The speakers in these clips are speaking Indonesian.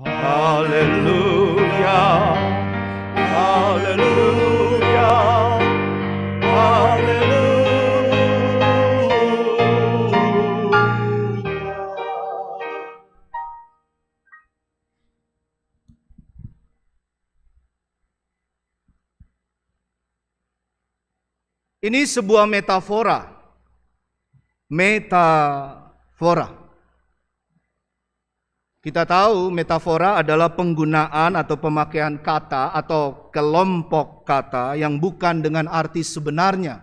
Haleluya, haleluya, haleluya. Ini sebuah metafora. Metafora. Kita tahu metafora adalah penggunaan atau pemakaian kata atau kelompok kata yang bukan dengan arti sebenarnya.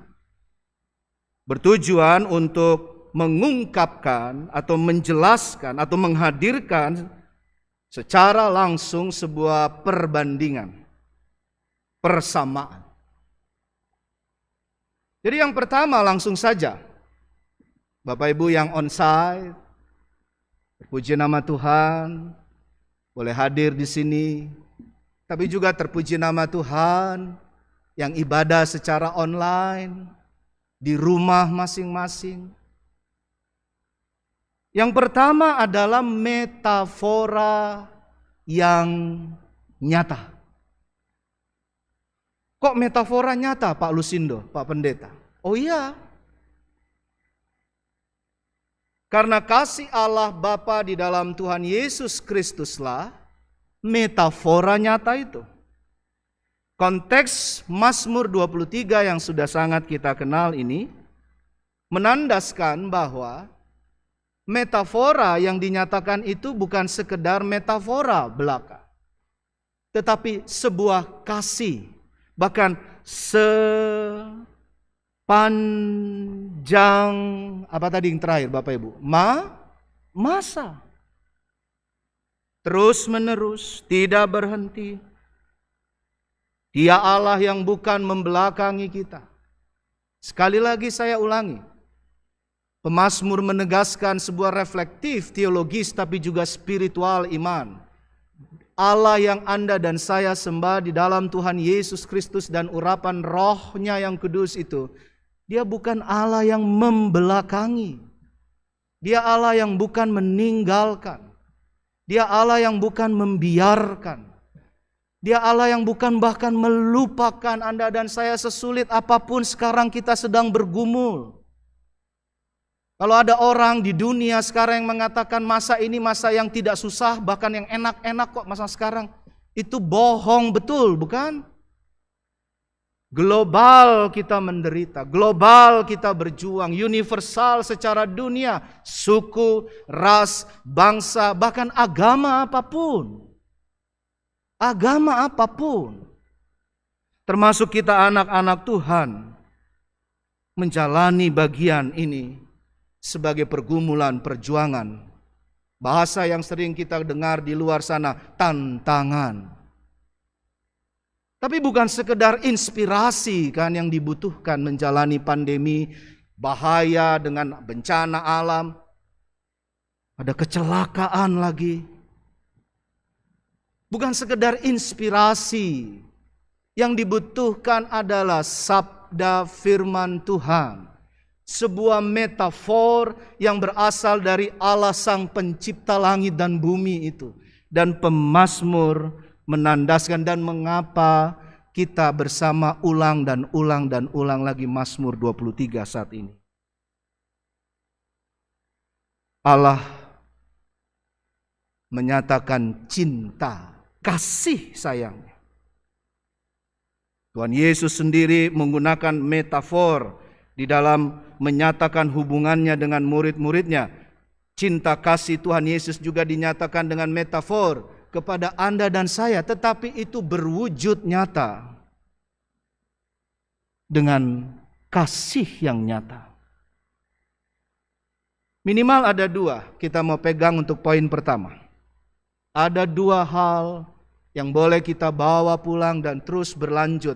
Bertujuan untuk mengungkapkan atau menjelaskan atau menghadirkan secara langsung sebuah perbandingan, persamaan. Jadi yang pertama langsung saja, Bapak Ibu yang onsite, terpuji nama Tuhan, boleh hadir di sini. Tapi juga terpuji nama Tuhan yang ibadah secara online, di rumah masing-masing. Yang pertama adalah metafora yang nyata. Kok metafora nyata Pak Lusindo, Pak Pendeta? Oh iya. Karena kasih Allah Bapa di dalam Tuhan Yesus Kristuslah metafora nyata itu. Konteks Mazmur 23 yang sudah sangat kita kenal ini menandaskan bahwa metafora yang dinyatakan itu bukan sekedar metafora belaka, tetapi sebuah kasih, bahkan panjang apa tadi yang terakhir Bapak Ibu? Masa. Terus menerus, tidak berhenti. Dia Allah yang bukan membelakangi kita. Sekali lagi saya ulangi. Pemazmur menegaskan sebuah reflektif teologis tapi juga spiritual iman. Allah yang Anda dan saya sembah di dalam Tuhan Yesus Kristus dan urapan rohnya yang kudus itu, Dia bukan Allah yang membelakangi. Dia Allah yang bukan meninggalkan. Dia Allah yang bukan membiarkan. Dia Allah yang bukan bahkan melupakan Anda dan saya sesulit apapun sekarang kita sedang bergumul. Kalau ada orang di dunia sekarang yang mengatakan masa ini masa yang tidak susah, bahkan yang enak-enak kok masa sekarang, itu bohong betul, bukan? Global kita menderita, global kita berjuang, universal secara dunia, suku, ras, bangsa, bahkan agama apapun. Agama apapun. Termasuk kita anak-anak Tuhan menjalani bagian ini sebagai pergumulan perjuangan. Bahasa yang sering kita dengar di luar sana, tantangan. Tapi bukan sekedar inspirasi kan yang dibutuhkan menjalani pandemi, bahaya dengan bencana alam. Ada kecelakaan lagi. Bukan sekedar inspirasi. Yang dibutuhkan adalah sabda firman Tuhan. Sebuah metafor yang berasal dari Allah Sang Pencipta langit dan bumi itu. Dan pemazmur menandaskan dan mengapa kita bersama ulang dan ulang dan ulang lagi Mazmur 23 saat ini. Allah menyatakan cinta, kasih sayangnya. Tuhan Yesus sendiri menggunakan metafor di dalam menyatakan hubungannya dengan murid-muridnya. Cinta kasih Tuhan Yesus juga dinyatakan dengan metafor kepada Anda dan saya, tetapi itu berwujud nyata dengan kasih yang nyata. Minimal ada dua, kita mau pegang untuk poin pertama. Ada dua hal yang boleh kita bawa pulang dan terus berlanjut.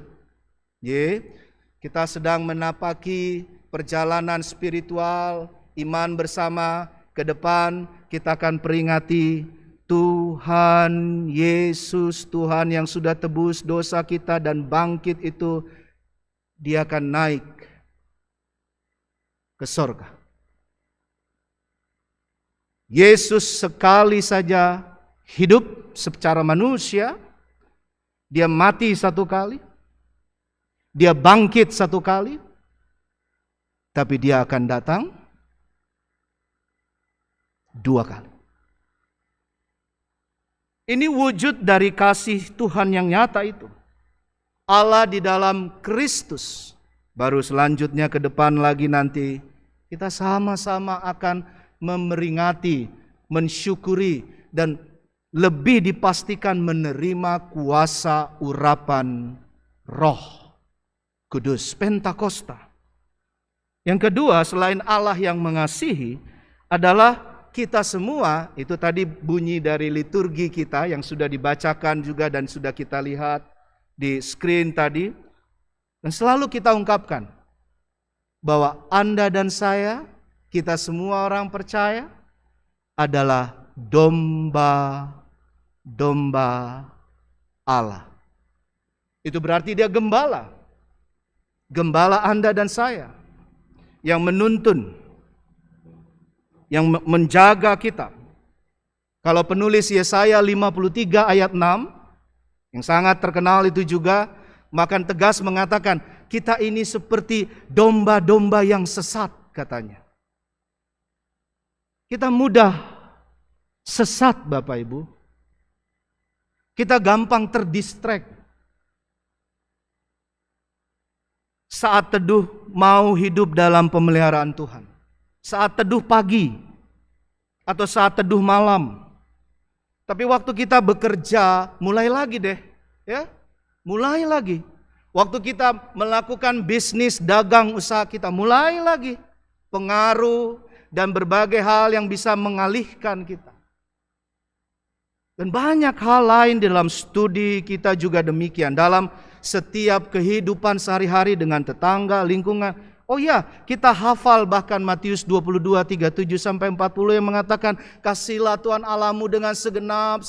Kita sedang menapaki perjalanan spiritual, iman bersama, ke depan kita akan peringati Tuhan Yesus, Tuhan yang sudah tebus dosa kita dan bangkit itu, Dia akan naik ke sorga. Yesus sekali saja hidup secara manusia, dia mati satu kali, dia bangkit satu kali, tapi dia akan datang dua kali. Ini wujud dari kasih Tuhan yang nyata itu. Allah di dalam Kristus. Baru selanjutnya ke depan lagi nanti kita sama-sama akan memperingati, mensyukuri, dan lebih dipastikan menerima kuasa urapan Roh Kudus, Pentakosta. Yang kedua, selain Allah yang mengasihi, adalah kita semua. Itu tadi bunyi dari liturgi kita yang sudah dibacakan juga dan sudah kita lihat di screen tadi. Dan selalu kita ungkapkan bahwa Anda dan saya, kita semua orang percaya, adalah domba-domba Allah. Itu berarti dia gembala. Gembala Anda dan saya yang menuntun, yang menjaga kita. Kalau penulis Yesaya 53 ayat 6, yang sangat terkenal itu juga, makan tegas mengatakan, kita ini seperti domba-domba yang sesat, katanya. Kita mudah sesat, Bapak Ibu. Kita gampang terdistract. Saat teduh mau hidup dalam pemeliharaan Tuhan. Saat teduh pagi atau saat teduh malam. Tapi waktu kita bekerja, mulai lagi deh, ya. Mulai lagi. Waktu kita melakukan bisnis, dagang, usaha kita, mulai lagi. Pengaruh dan berbagai hal yang bisa mengalihkan kita. Dan banyak hal lain dalam studi kita juga demikian. Dalam setiap kehidupan sehari-hari dengan tetangga, lingkungan. Oh ya, kita hafal bahkan Matius 22, 37-40 yang mengatakan, kasihlah Tuhan Allahmu dengan segenap.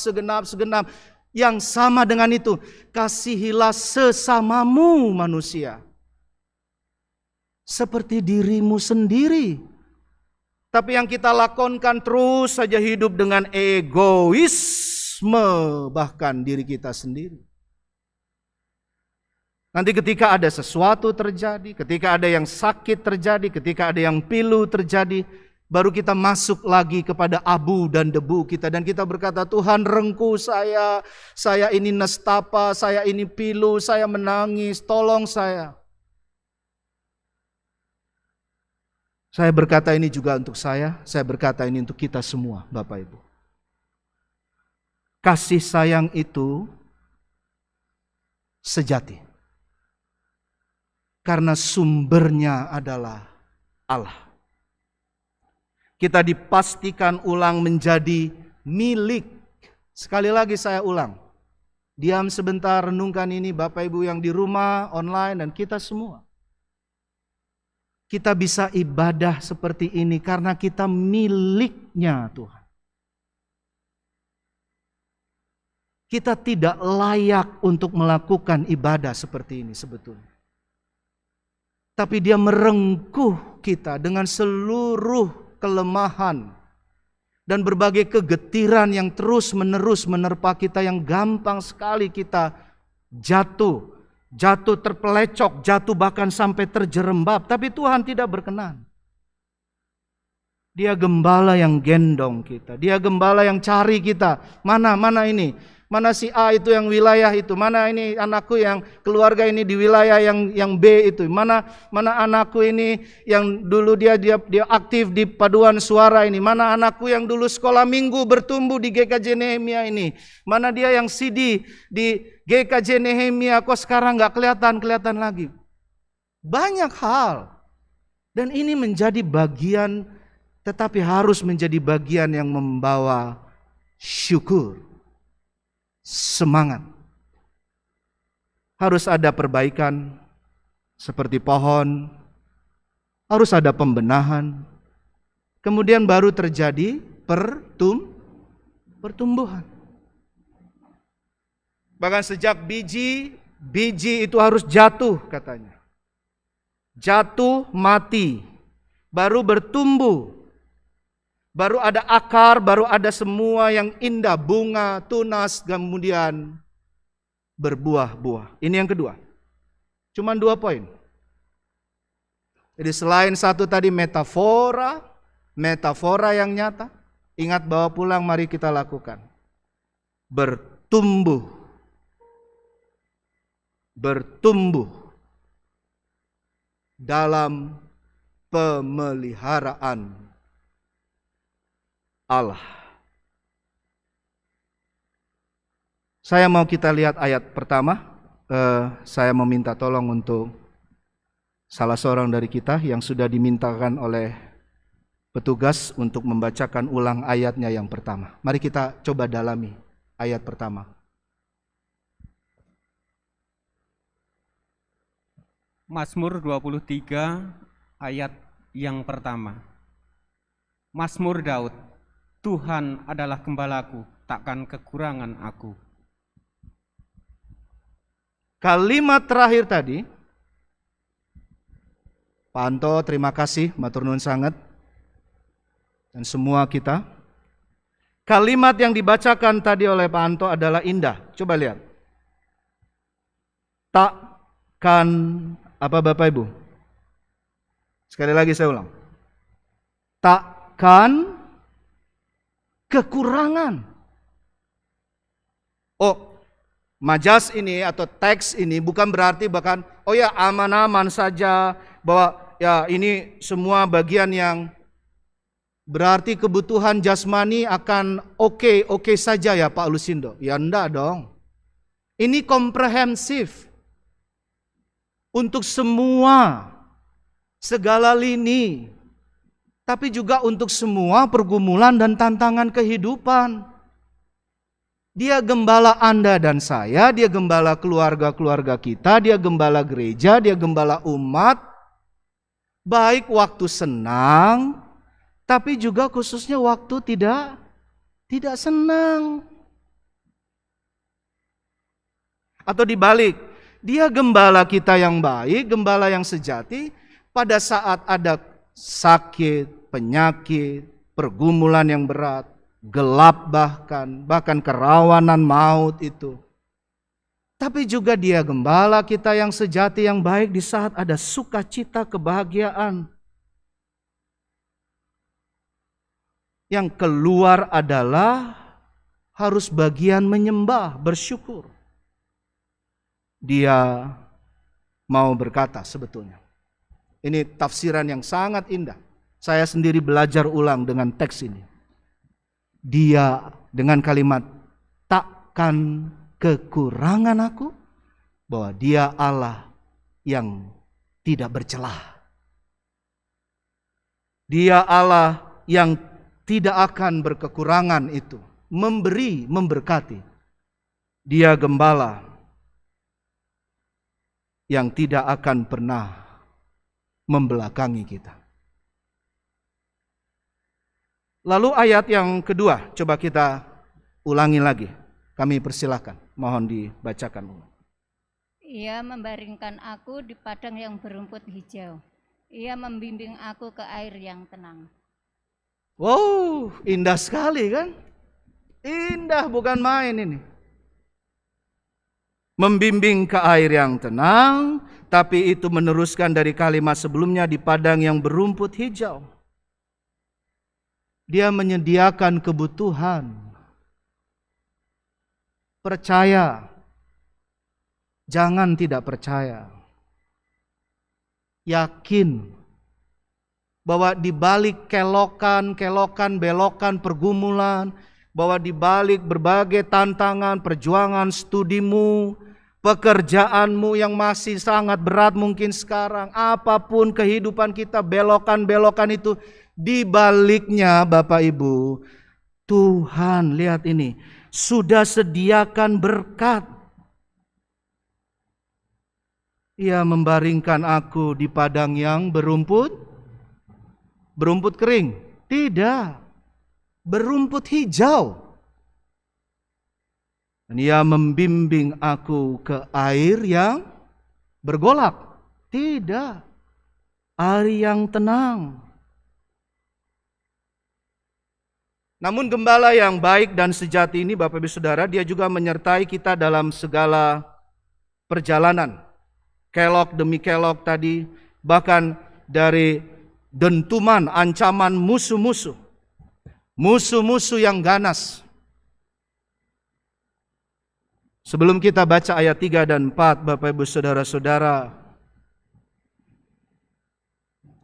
Yang sama dengan itu, kasihilah sesamamu manusia seperti dirimu sendiri. Tapi yang kita lakonkan terus saja hidup dengan egoisme, bahkan diri kita sendiri. Nanti ketika ada sesuatu terjadi, ketika ada yang sakit terjadi, ketika ada yang pilu terjadi, baru kita masuk lagi kepada abu dan debu kita. Dan kita berkata, Tuhan rengku saya ini nestapa, saya ini pilu, saya menangis, tolong saya. Saya berkata ini juga untuk saya berkata ini untuk kita semua, Bapak Ibu. Kasih sayang itu sejati. Karena sumbernya adalah Allah. Kita dipastikan ulang menjadi milik. Sekali lagi saya ulang. Diam sebentar, renungkan ini Bapak Ibu yang di rumah, online, dan kita semua. Kita bisa ibadah seperti ini karena kita miliknya Tuhan. Kita tidak layak untuk melakukan ibadah seperti ini sebetulnya. Tapi dia merengkuh kita dengan seluruh kelemahan dan berbagai kegetiran yang terus-menerus menerpa kita, yang gampang sekali kita jatuh terpelecok, jatuh bahkan sampai terjerembab. Tapi Tuhan tidak berkenan. Dia gembala yang gendong kita. Dia gembala yang cari kita. Mana ini? Mana si A itu yang wilayah itu? Mana ini anakku yang keluarga ini di wilayah yang B itu? Mana anakku ini yang dulu dia aktif di paduan suara ini? Mana anakku yang dulu sekolah minggu bertumbuh di GKJ Nehemia ini? Mana dia yang CD di GKJ Nehemia kok sekarang gak kelihatan lagi? Banyak hal. Dan ini menjadi bagian, tetapi harus menjadi bagian yang membawa syukur. Semangat. Harus ada perbaikan seperti pohon, harus ada pembenahan. Kemudian baru terjadi pertumbuhan. Bahkan sejak biji itu harus jatuh katanya. Jatuh mati, baru bertumbuh. baru ada akar, baru ada semua yang indah, bunga, tunas, kemudian berbuah-buah. Ini yang kedua. Cuman 2 poin. Jadi selain satu tadi metafora yang nyata, ingat bawa pulang, mari kita lakukan. Bertumbuh dalam pemeliharaan Allah. Saya mau kita lihat ayat pertama. Saya meminta tolong untuk salah seorang dari kita yang sudah dimintakan oleh petugas untuk membacakan ulang ayatnya yang pertama. Mari kita coba dalami ayat pertama. Mazmur 23 ayat yang pertama. Mazmur Daud, Tuhan adalah gembalaku, takkan kekurangan aku. Kalimat terakhir tadi, Pak Anto, terima kasih, matur nuwun sangat. Dan semua kita. Kalimat yang dibacakan tadi oleh Pak Anto adalah indah. Coba lihat. Takkan, apa Bapak Ibu? Sekali lagi saya ulang. Takkan kekurangan. Oh, majas ini atau teks ini bukan berarti bahkan oh ya aman-aman saja, bahwa ya ini semua bagian yang berarti kebutuhan jasmani akan oke saja ya Pak Lusindo. Ya enggak dong. Ini komprehensif untuk semua, segala lini, tapi juga untuk semua pergumulan dan tantangan kehidupan. Dia gembala Anda dan saya, dia gembala keluarga-keluarga kita, dia gembala gereja, dia gembala umat. Baik waktu senang, tapi juga khususnya waktu tidak senang. Atau dibalik, dia gembala kita yang baik, gembala yang sejati pada saat ada sakit, penyakit, pergumulan yang berat, gelap bahkan kerawanan maut itu. Tapi juga dia gembala kita yang sejati yang baik di saat ada sukacita, kebahagiaan. Yang keluar adalah harus bagian menyembah, bersyukur. Dia mau berkata sebetulnya. Ini tafsiran yang sangat indah. Saya sendiri belajar ulang dengan teks ini. Dia dengan kalimat takkan kekurangan aku, bahwa dia Allah yang tidak bercelah. Dia Allah yang tidak akan berkekurangan itu, memberi, memberkati. Dia gembala yang tidak akan pernah membelakangi kita. Lalu ayat yang kedua, coba kita ulangi lagi. Kami persilahkan, mohon dibacakan ulang. Ia membaringkan aku di padang yang berumput hijau. Ia membimbing aku ke air yang tenang. Wow, indah sekali kan? Indah, bukan main ini. Membimbing ke air yang tenang, tapi itu meneruskan dari kalimat sebelumnya di padang yang berumput hijau. Dia menyediakan kebutuhan. Percaya. Jangan tidak percaya. Yakin bahwa di balik kelokan, belokan, pergumulan, bahwa di balik berbagai tantangan, perjuangan, studimu, pekerjaanmu yang masih sangat berat mungkin sekarang, apapun kehidupan kita, belokan-belokan itu, di baliknya Bapak Ibu, Tuhan, lihat ini, sudah sediakan berkat. Ia membaringkan aku di padang yang berumput kering. Tidak, berumput hijau. Dan ia membimbing aku ke air yang bergolak. Tidak, air yang tenang. Namun gembala yang baik dan sejati ini Bapak Ibu Saudara, dia juga menyertai kita dalam segala perjalanan. Kelok demi kelok tadi, bahkan dari dentuman, ancaman musuh-musuh. Musuh-musuh yang ganas. Sebelum kita baca ayat 3 dan 4, Bapak Ibu Saudara-saudara,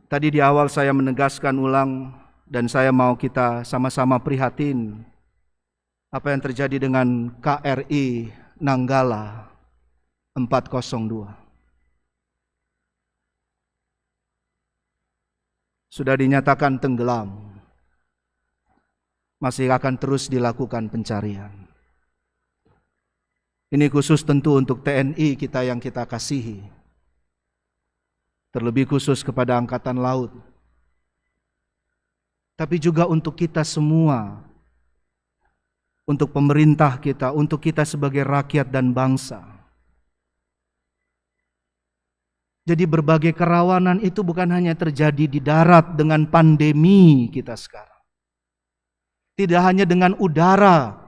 tadi di awal saya menegaskan ulang, dan saya mau kita sama-sama prihatin apa yang terjadi dengan KRI Nanggala 402. Sudah dinyatakan tenggelam. Masih akan terus dilakukan pencarian. Ini khusus tentu untuk TNI kita yang kita kasihi. Terlebih khusus kepada Angkatan Laut. Tapi juga untuk kita semua, untuk pemerintah kita, untuk kita sebagai rakyat dan bangsa. Jadi berbagai kerawanan itu bukan hanya terjadi di darat dengan pandemi kita sekarang. Tidak hanya dengan udara,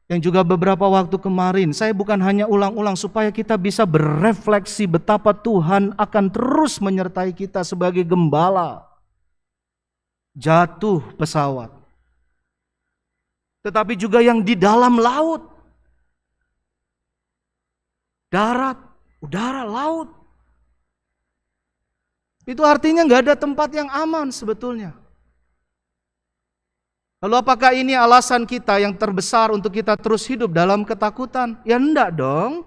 yang juga beberapa waktu kemarin, saya bukan hanya ulang-ulang supaya kita bisa berefleksi betapa Tuhan akan terus menyertai kita sebagai gembala. Jatuh pesawat, tetapi juga yang di dalam laut, darat, udara, laut. Itu artinya nggak ada tempat yang aman sebetulnya. Lalu apakah ini alasan kita yang terbesar untuk kita terus hidup dalam ketakutan? Ya enggak dong.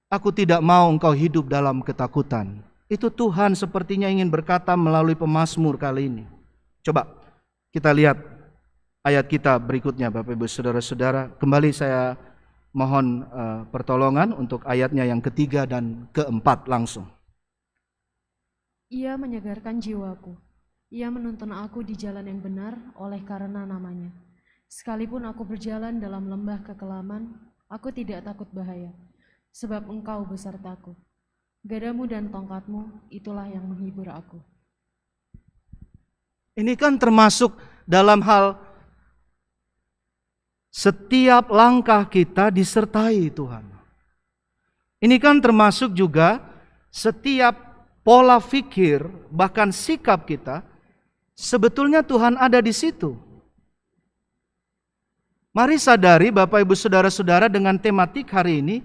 Aku tidak mau engkau hidup dalam ketakutan. Itu Tuhan sepertinya ingin berkata melalui pemazmur kali ini. Coba kita lihat ayat kita berikutnya Bapak Ibu Saudara-saudara. Kembali saya mohon pertolongan untuk ayatnya yang ketiga dan keempat langsung. Ia menyegarkan jiwaku. Ia menuntun aku di jalan yang benar oleh karena namanya. Sekalipun aku berjalan dalam lembah kekelaman, aku tidak takut bahaya. Sebab engkau besertaku. Gadamu dan tongkatmu, itulah yang menghibur aku. Ini kan termasuk dalam hal setiap langkah kita disertai Tuhan. Ini kan termasuk juga setiap pola pikir, bahkan sikap kita, sebetulnya Tuhan ada di situ. Mari sadari Bapak Ibu Saudara-saudara dengan tematik hari ini,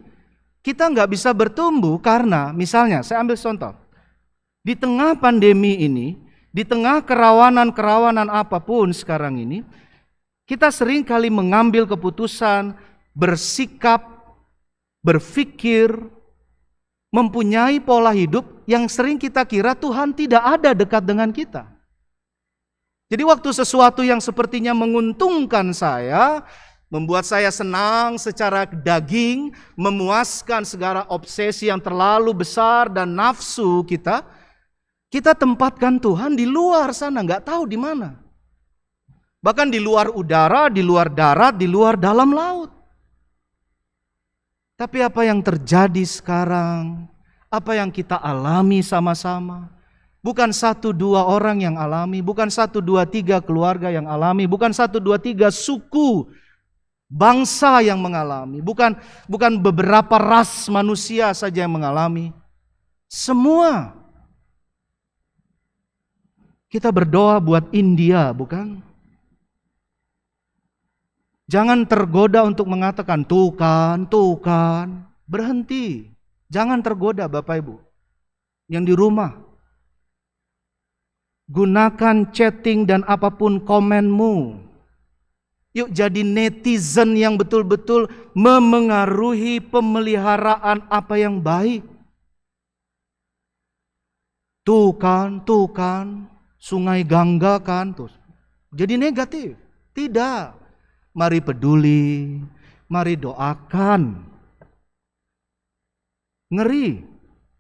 kita nggak bisa bertumbuh karena misalnya saya ambil contoh. Di tengah pandemi ini, di tengah kerawanan-kerawanan apapun sekarang ini, kita sering kali mengambil keputusan, bersikap, berpikir, mempunyai pola hidup yang sering kita kira Tuhan tidak ada dekat dengan kita. Jadi waktu sesuatu yang sepertinya menguntungkan saya, membuat saya senang secara daging, memuaskan segala obsesi yang terlalu besar dan nafsu kita, kita tempatkan Tuhan di luar sana, nggak tahu di mana. Bahkan di luar udara, di luar darat, di luar dalam laut. Tapi apa yang terjadi sekarang, apa yang kita alami sama-sama, bukan 1, 2 orang yang alami, bukan 1, 2, 3 keluarga yang alami, bukan 1, 2, 3 suku, bangsa yang mengalami, bukan beberapa ras manusia saja yang mengalami. Semua. Kita berdoa buat India, bukan? Jangan tergoda untuk mengatakan, tuh kan. Berhenti. Jangan tergoda Bapak Ibu. Yang di rumah. Gunakan chatting dan apapun komenmu. Yuk jadi netizen yang betul-betul memengaruhi pemeliharaan apa yang baik. Tuh kan, Sungai Gangga kan. Tuh. Jadi negatif. Tidak. Mari peduli, mari doakan. Ngeri.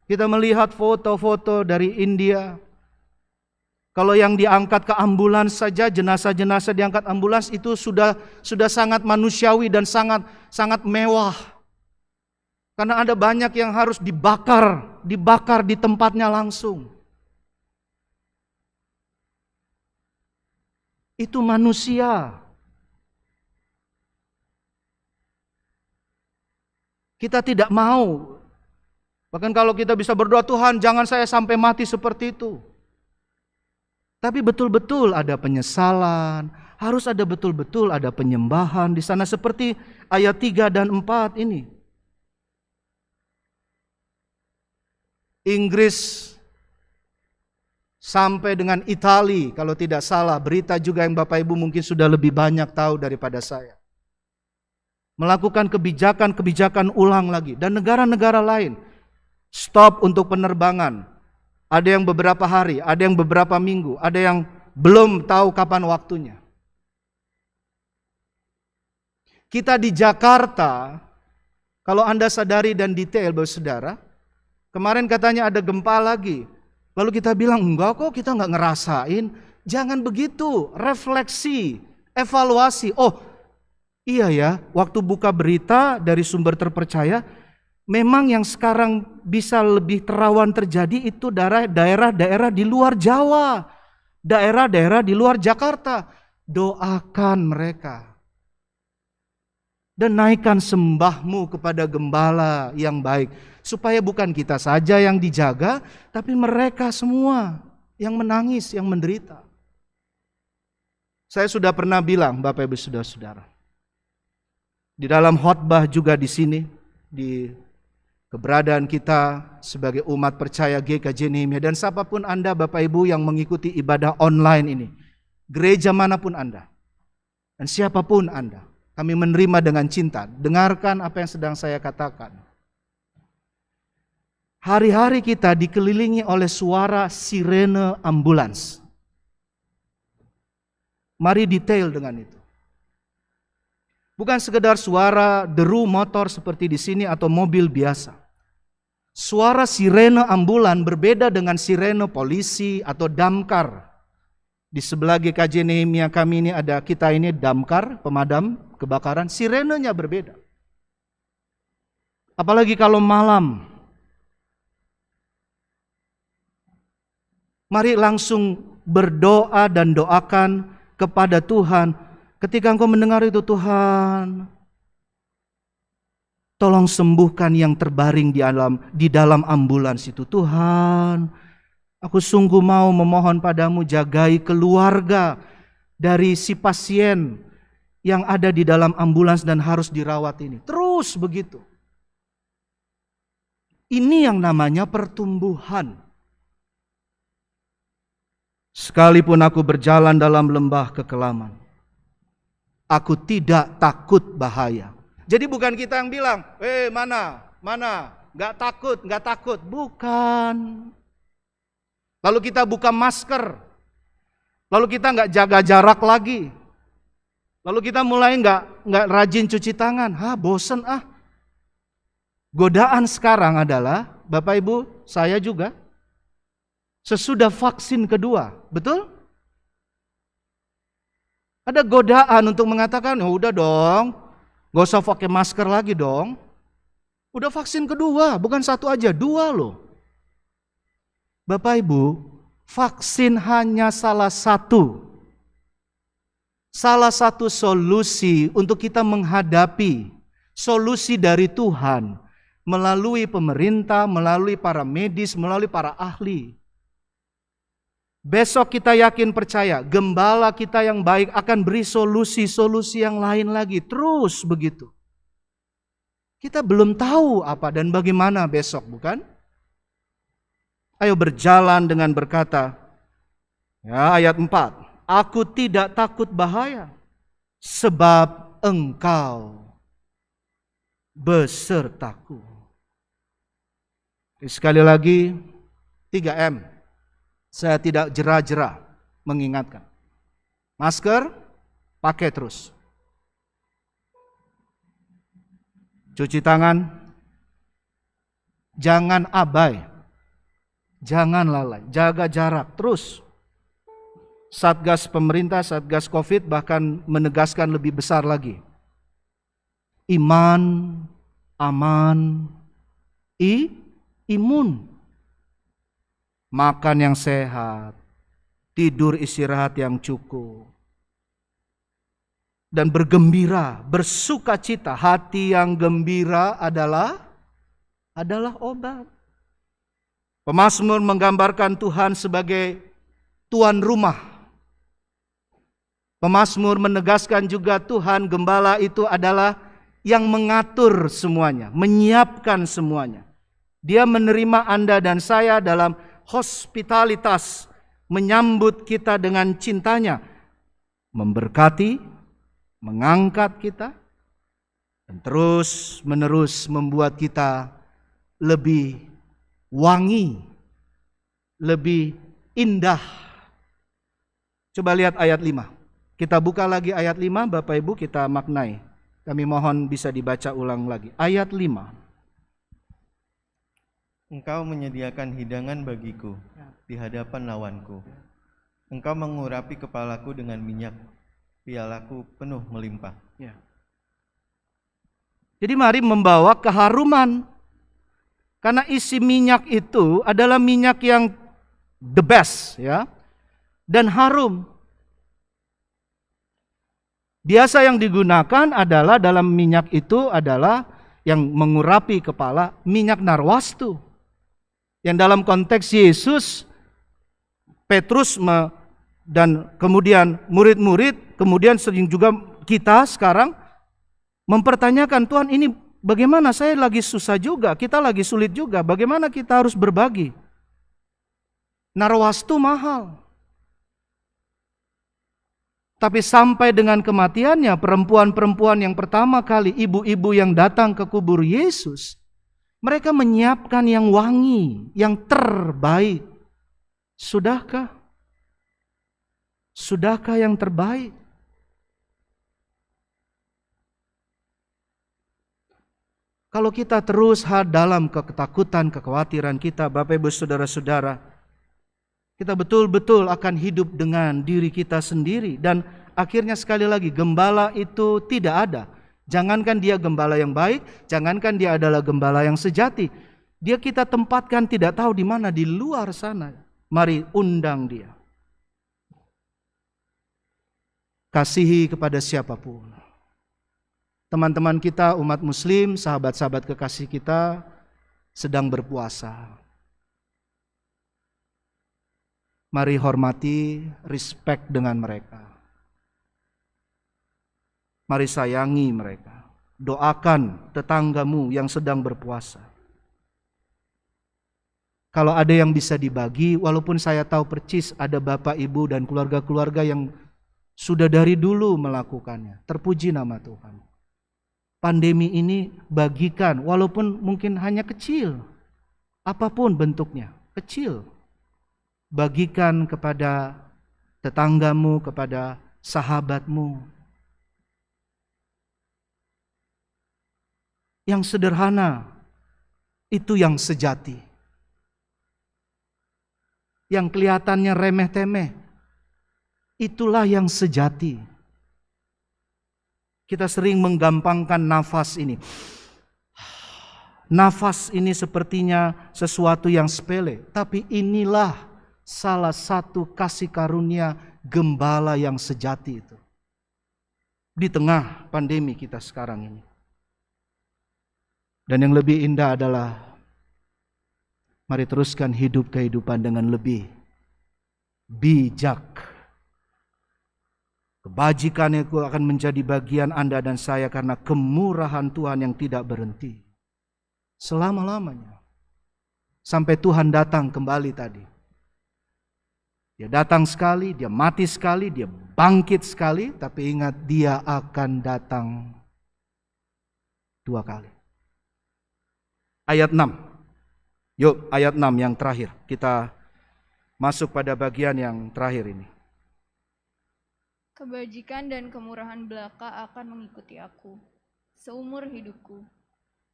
Kita melihat foto-foto dari India. Kalau yang diangkat ke ambulans saja, jenazah-jenazah diangkat ambulans itu sudah sangat manusiawi dan sangat mewah. Karena ada banyak yang harus dibakar di tempatnya langsung. Itu manusia. Kita tidak mau. Bahkan kalau kita bisa berdoa, Tuhan jangan saya sampai mati seperti itu. Tapi betul-betul ada penyesalan, harus ada betul-betul ada penyembahan di sana seperti ayat 3 dan 4 ini. Inggris sampai dengan Italia, kalau tidak salah, berita juga yang Bapak Ibu mungkin sudah lebih banyak tahu daripada saya. Melakukan kebijakan-kebijakan ulang lagi. Dan negara-negara lain stop untuk penerbangan. Ada yang beberapa hari, ada yang beberapa minggu, ada yang belum tahu kapan waktunya. Kita di Jakarta, kalau Anda sadari dan detail, saudara, kemarin katanya ada gempa lagi. Lalu kita bilang, enggak kok, kita enggak ngerasain. Jangan begitu, refleksi, evaluasi. Oh iya ya, waktu buka berita dari sumber terpercaya, memang yang sekarang bisa lebih rawan terjadi itu daerah-daerah di luar Jawa, daerah-daerah di luar Jakarta. Doakan mereka. Dan naikkan sembahmu kepada gembala yang baik. Supaya bukan kita saja yang dijaga, tapi mereka semua yang menangis, yang menderita. Saya sudah pernah bilang, Bapak Ibu Saudara-saudara, di dalam khotbah juga di sini, di keberadaan kita sebagai umat percaya GKJ Nehemia, dan siapapun Anda Bapak Ibu yang mengikuti ibadah online ini, gereja manapun Anda, dan siapapun Anda, kami menerima dengan cinta. Dengarkan apa yang sedang saya katakan. Hari-hari kita dikelilingi oleh suara sirene ambulans. Mari detail dengan itu. Bukan sekedar suara deru motor seperti di sini atau mobil biasa. Suara sirene ambulan berbeda dengan sirene polisi atau damkar. Di sebelah GKJ Nehemia kami ini ada, kita ini damkar, pemadam kebakaran, sirenenya berbeda. Apalagi kalau malam. Mari langsung berdoa dan doakan kepada Tuhan. Ketika engkau mendengar itu, Tuhan, tolong sembuhkan yang terbaring di dalam ambulans itu. Tuhan, aku sungguh mau memohon padamu, jagai keluarga dari si pasien yang ada di dalam ambulans dan harus dirawat ini. Terus begitu. Ini yang namanya pertumbuhan. Sekalipun aku berjalan dalam lembah kekelaman, aku tidak takut bahaya. Jadi bukan kita yang bilang, mana, gak takut. Bukan. Lalu kita buka masker. Lalu kita gak jaga jarak lagi. Lalu kita mulai gak rajin cuci tangan. Bosen ah. Godaan sekarang adalah, Bapak Ibu, saya juga, sesudah vaksin kedua, betul? Ada godaan untuk mengatakan, udah dong, gak usah pakai masker lagi dong. Udah vaksin kedua, bukan satu aja, 2 loh. Bapak Ibu, vaksin hanya salah satu solusi untuk kita menghadapi solusi dari Tuhan melalui pemerintah, melalui para medis, melalui para ahli. Besok kita yakin percaya, gembala kita yang baik akan beri solusi-solusi yang lain lagi. Terus begitu. Kita belum tahu apa dan bagaimana besok, bukan? Ayo berjalan dengan berkata, ya, ayat 4. Aku tidak takut bahaya, sebab Engkau besertaku. Sekali lagi, 3M. Saya tidak jera-jera mengingatkan. Masker, pakai terus. Cuci tangan, jangan abai, jangan lalai, jaga jarak terus. Satgas pemerintah, Satgas Covid bahkan menegaskan lebih besar lagi. Iman, aman, imun. Makan yang sehat, tidur istirahat yang cukup, dan bergembira, bersukacita. Hati yang gembira adalah obat. Pemazmur menggambarkan Tuhan sebagai tuan rumah. Pemazmur menegaskan juga Tuhan gembala itu adalah yang mengatur semuanya, menyiapkan semuanya. Dia menerima Anda dan saya dalam hospitalitas, menyambut kita dengan cintanya, memberkati, mengangkat kita, dan terus menerus membuat kita lebih wangi, lebih indah. Coba lihat ayat 5. Kita buka lagi ayat 5, Bapak Ibu, kita maknai. Kami mohon bisa dibaca ulang lagi. Ayat 5. Engkau menyediakan hidangan bagiku di hadapan lawanku. Engkau mengurapi kepalaku dengan minyak, pialaku penuh melimpah. Ya. Jadi mari membawa keharuman. Karena isi minyak itu adalah minyak yang the best, ya, dan harum. Biasa yang digunakan adalah dalam minyak itu adalah yang mengurapi kepala, minyak narwastu. Yang dalam konteks Yesus, Petrus dan kemudian murid-murid, kemudian sering juga kita sekarang mempertanyakan, Tuhan ini bagaimana, saya lagi susah juga, kita lagi sulit juga, bagaimana kita harus berbagi? Narwastu mahal. Tapi sampai dengan kematiannya, perempuan-perempuan yang pertama kali, ibu-ibu yang datang ke kubur Yesus, mereka menyiapkan yang wangi, yang terbaik. Sudahkah? Sudahkah yang terbaik? Kalau kita terus dalam ketakutan, kekhawatiran kita, Bapak Ibu Saudara-saudara, kita betul-betul akan hidup dengan diri kita sendiri. Dan akhirnya sekali lagi, gembala itu tidak ada. Jangankan dia gembala yang baik, jangankan dia adalah gembala yang sejati. Dia kita tempatkan tidak tahu di mana, di luar sana. Mari undang dia. Kasihi kepada siapapun. Teman-teman kita, umat muslim, sahabat-sahabat kekasih kita sedang berpuasa. Mari hormati, respect dengan mereka. Mari sayangi mereka. Doakan tetanggamu yang sedang berpuasa. Kalau ada yang bisa dibagi, walaupun saya tahu percis ada bapak, ibu, dan keluarga-keluarga yang sudah dari dulu melakukannya. Terpuji nama Tuhan. Pandemi ini bagikan, walaupun mungkin hanya kecil. Apapun bentuknya, kecil. Bagikan kepada tetanggamu, kepada sahabatmu. Yang sederhana, itu yang sejati. Yang kelihatannya remeh-temeh, itulah yang sejati. Kita sering menggampangkan nafas ini. Nafas ini sepertinya sesuatu yang sepele, tapi inilah salah satu kasih karunia gembala yang sejati itu. Di tengah pandemi kita sekarang ini. Dan yang lebih indah adalah mari teruskan hidup kehidupan dengan lebih bijak. Kebajikan itu akan menjadi bagian Anda dan saya karena kemurahan Tuhan yang tidak berhenti. Selama-lamanya. Sampai Tuhan datang kembali tadi. Dia datang sekali, dia mati sekali, dia bangkit sekali. Tapi ingat, dia akan datang 2 kali. Ayat 6. Yuk, ayat 6 yang terakhir. Kita masuk pada bagian yang terakhir ini. Kebajikan dan kemurahan belaka akan mengikuti aku seumur hidupku,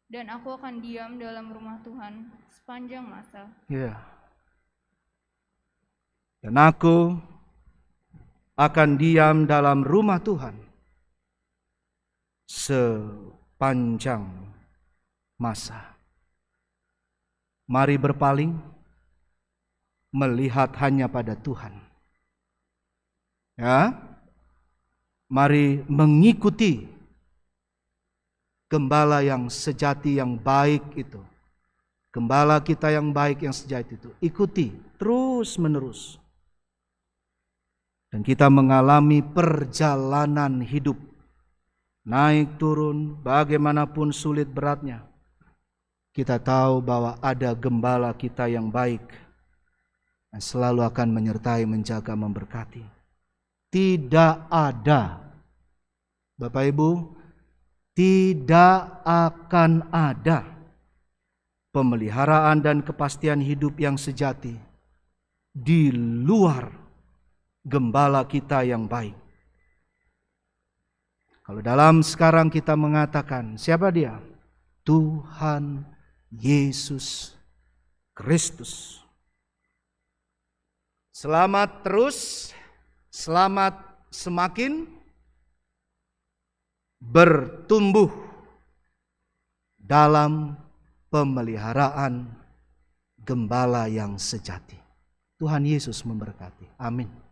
dan aku akan diam dalam rumah Tuhan sepanjang masa. Ya. Dan aku akan diam dalam rumah Tuhan sepanjang masa. Mari berpaling, melihat hanya pada Tuhan. Ya. Mari mengikuti gembala yang sejati, yang baik itu. Gembala kita yang baik, yang sejati itu. Ikuti terus menerus. Dan kita mengalami perjalanan hidup. Naik turun, bagaimanapun sulit beratnya. Kita tahu bahwa ada gembala kita yang baik. Dan selalu akan menyertai, menjaga, memberkati. Tidak ada, Bapak Ibu, tidak akan ada pemeliharaan dan kepastian hidup yang sejati di luar gembala kita yang baik. Kalau dalam sekarang kita mengatakan, siapa dia? Tuhan Yesus Kristus. Selamat terus, selamat semakin bertumbuh dalam pemeliharaan gembala yang sejati. Tuhan Yesus memberkati. Amin.